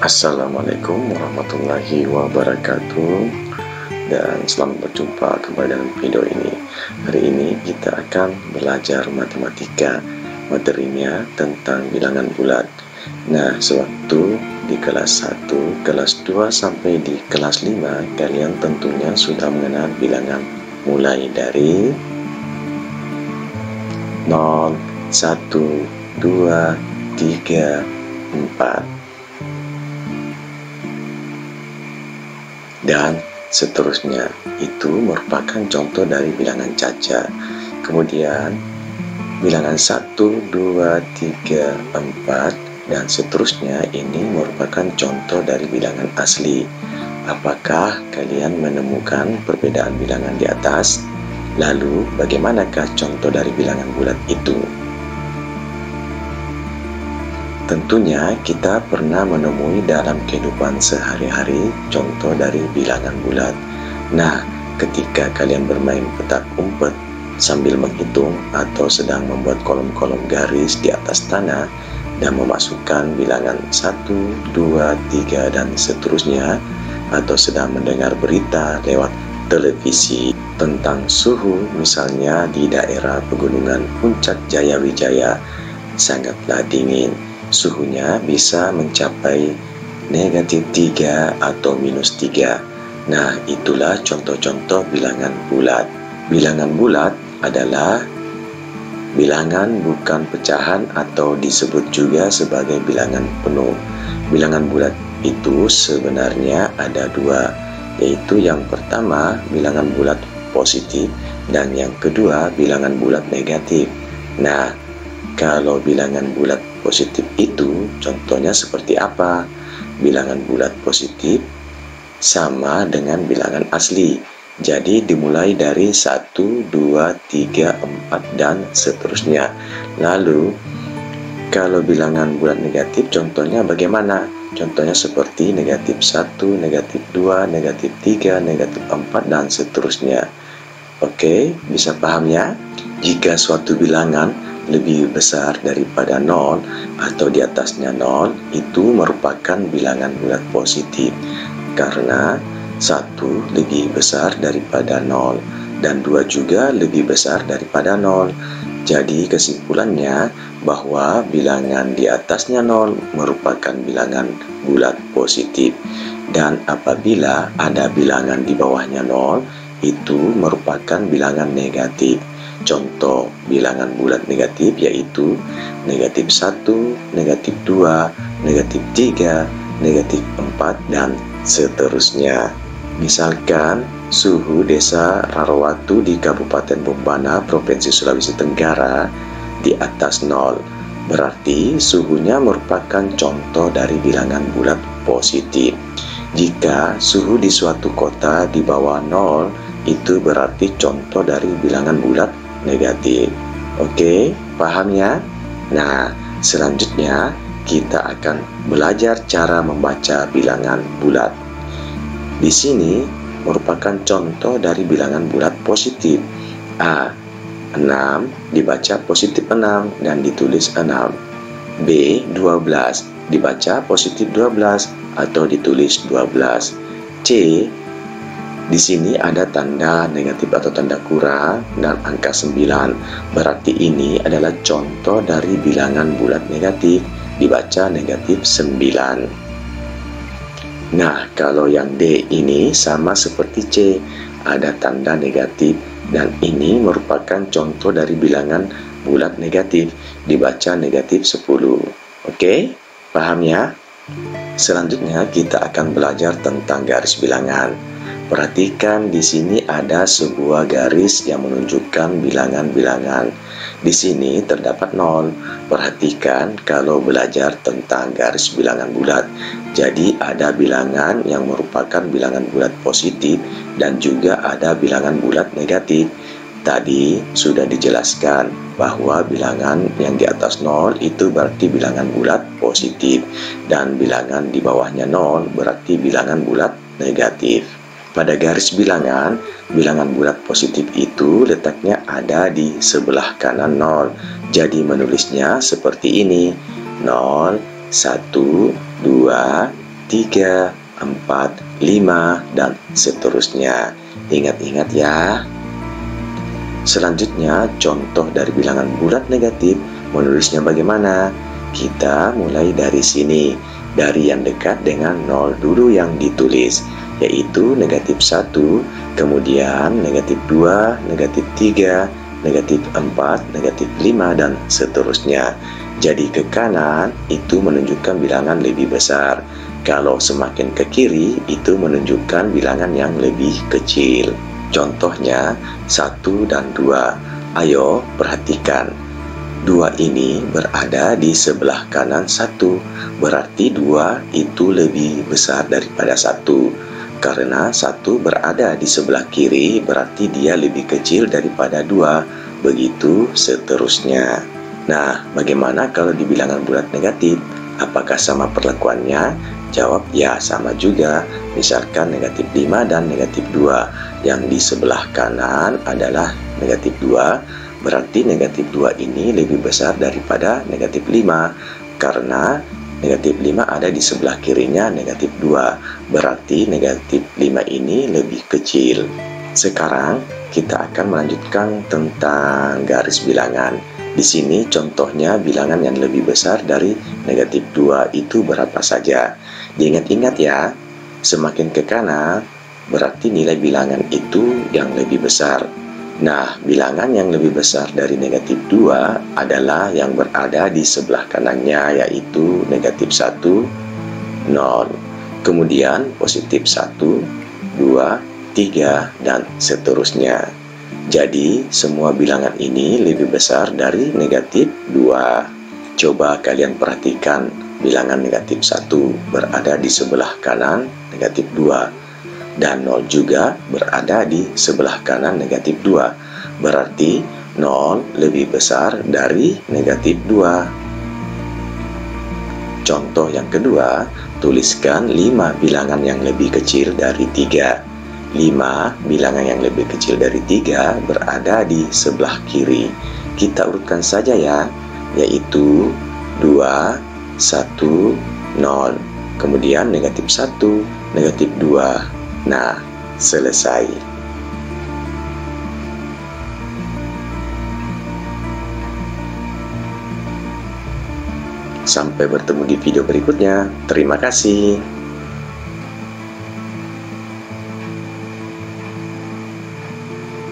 Assalamualaikum warahmatullahi wabarakatuh, dan selamat berjumpa kembali dalam video ini. Hari ini kita akan belajar matematika, materinya tentang bilangan bulat. Nah, sewaktu di kelas 1, kelas 2 sampai di kelas 5, kalian tentunya sudah mengenal bilangan mulai dari 0, 1, 2, 3, 4 dan seterusnya. Itu merupakan contoh dari bilangan caca. Kemudian bilangan 1, 2, 3, 4 dan seterusnya ini merupakan contoh dari bilangan asli. Apakah kalian menemukan perbedaan bilangan di atas? Lalu bagaimanakah contoh dari bilangan bulat itu? Tentunya kita pernah menemui dalam kehidupan sehari-hari contoh dari bilangan bulat. Nah, ketika kalian bermain petak umpet sambil menghitung atau sedang membuat kolom-kolom garis di atas tanah dan memasukkan bilangan 1, 2, 3 dan seterusnya, atau sedang mendengar berita lewat televisi tentang suhu, misalnya di daerah pegunungan Puncak Jayawijaya sangatlah dingin. Suhunya bisa mencapai -3 atau -3. Nah, itulah contoh-contoh bilangan bulat. Bilangan bulat adalah bilangan bukan pecahan atau disebut juga sebagai bilangan penuh. Bilangan bulat itu sebenarnya ada dua, yaitu yang pertama bilangan bulat positif dan yang kedua bilangan bulat negatif. Nah, kalau bilangan bulat positif itu contohnya seperti apa? Bilangan bulat positif sama dengan bilangan asli. Jadi dimulai dari 1, 2, 3, 4 dan seterusnya. Lalu kalau bilangan bulat negatif contohnya bagaimana? Contohnya seperti -1, -2, -3, -4 dan seterusnya. Oke, bisa paham ya? Jika suatu bilangan lebih besar daripada 0 atau di atasnya 0, itu merupakan bilangan bulat positif karena 1 lebih besar daripada 0 dan 2 juga lebih besar daripada 0. Jadi kesimpulannya bahwa bilangan di atasnya 0 merupakan bilangan bulat positif, dan apabila ada bilangan di bawahnya 0 itu merupakan bilangan negatif. Contoh bilangan bulat negatif yaitu -1, -2, -3, -4 dan seterusnya. Misalkan suhu desa Rarowatu di Kabupaten Bombana, Provinsi Sulawesi Tenggara di atas 0. Berarti suhunya merupakan contoh dari bilangan bulat positif. Jika suhu di suatu kota di bawah 0, itu berarti contoh dari bilangan bulat negatif. Oke, paham ya? Nah, selanjutnya kita akan belajar cara membaca bilangan bulat. Di sini merupakan contoh dari bilangan bulat positif. A, 6 dibaca positif 6 dan ditulis 6. B, 12 dibaca positif 12 atau ditulis 12. C, di sini ada tanda negatif atau tanda kurang dan angka 9. Berarti ini adalah contoh dari bilangan bulat negatif, dibaca negatif 9. Nah, kalau yang D ini sama seperti C, ada tanda negatif dan ini merupakan contoh dari bilangan bulat negatif, dibaca negatif 10. Oke, paham ya? Selanjutnya kita akan belajar tentang garis bilangan. Perhatikan di sini ada sebuah garis yang menunjukkan bilangan-bilangan. Di sini terdapat 0. Perhatikan kalau belajar tentang garis bilangan bulat. Jadi ada bilangan yang merupakan bilangan bulat positif dan juga ada bilangan bulat negatif. Tadi sudah dijelaskan bahwa bilangan yang di atas 0 itu berarti bilangan bulat positif dan bilangan di bawahnya 0 berarti bilangan bulat negatif. Pada garis bilangan bulat positif itu letaknya ada di sebelah kanan 0. Jadi menulisnya seperti ini: 0, 1, 2, 3, 4, 5, dan seterusnya. Ingat-ingat ya. Selanjutnya, contoh dari bilangan bulat negatif, menulisnya bagaimana? Kita mulai dari sini, dari yang dekat dengan 0 dulu yang ditulis, yaitu negatif 1, kemudian negatif 2, negatif 3, negatif 4, negatif 5, dan seterusnya. Jadi ke kanan itu menunjukkan bilangan lebih besar. Kalau semakin ke kiri itu menunjukkan bilangan yang lebih kecil. Contohnya 1 dan 2. Ayo perhatikan. 2 ini berada di sebelah kanan 1. Berarti 2 itu lebih besar daripada 1. Karena 1 berada di sebelah kiri, berarti dia lebih kecil daripada 2. Begitu seterusnya. Nah, bagaimana kalau di bilangan bulat negatif? Apakah sama perlakuannya? Jawab ya, sama juga. Misalkan negatif 5 dan negatif 2. Yang di sebelah kanan adalah negatif 2. Berarti negatif 2 ini lebih besar daripada negatif 5. Karena negatif 5 ada di sebelah kirinya negatif 2. Berarti negatif 5 ini lebih kecil. Sekarang kita akan melanjutkan tentang garis bilangan. Di sini contohnya bilangan yang lebih besar dari negatif 2 itu berapa saja. Diingat-ingat ya, semakin ke kanan berarti nilai bilangan itu yang lebih besar. Nah, bilangan yang lebih besar dari negatif 2 adalah yang berada di sebelah kanannya, yaitu negatif 1, 0. Kemudian positif 1, 2, 3, dan seterusnya. Jadi, semua bilangan ini lebih besar dari negatif 2. Coba kalian perhatikan, bilangan negatif 1 berada di sebelah kanan negatif 2. Dan 0 juga berada di sebelah kanan negatif 2. Berarti 0 lebih besar dari negatif 2. Contoh yang kedua, tuliskan 5 bilangan yang lebih kecil dari 3. 5 bilangan yang lebih kecil dari 3 berada di sebelah kiri. Kita urutkan saja ya, yaitu 2, 1, 0. Kemudian negatif 1, negatif 2. Nah, selesai. Sampai bertemu di video berikutnya. Terima kasih.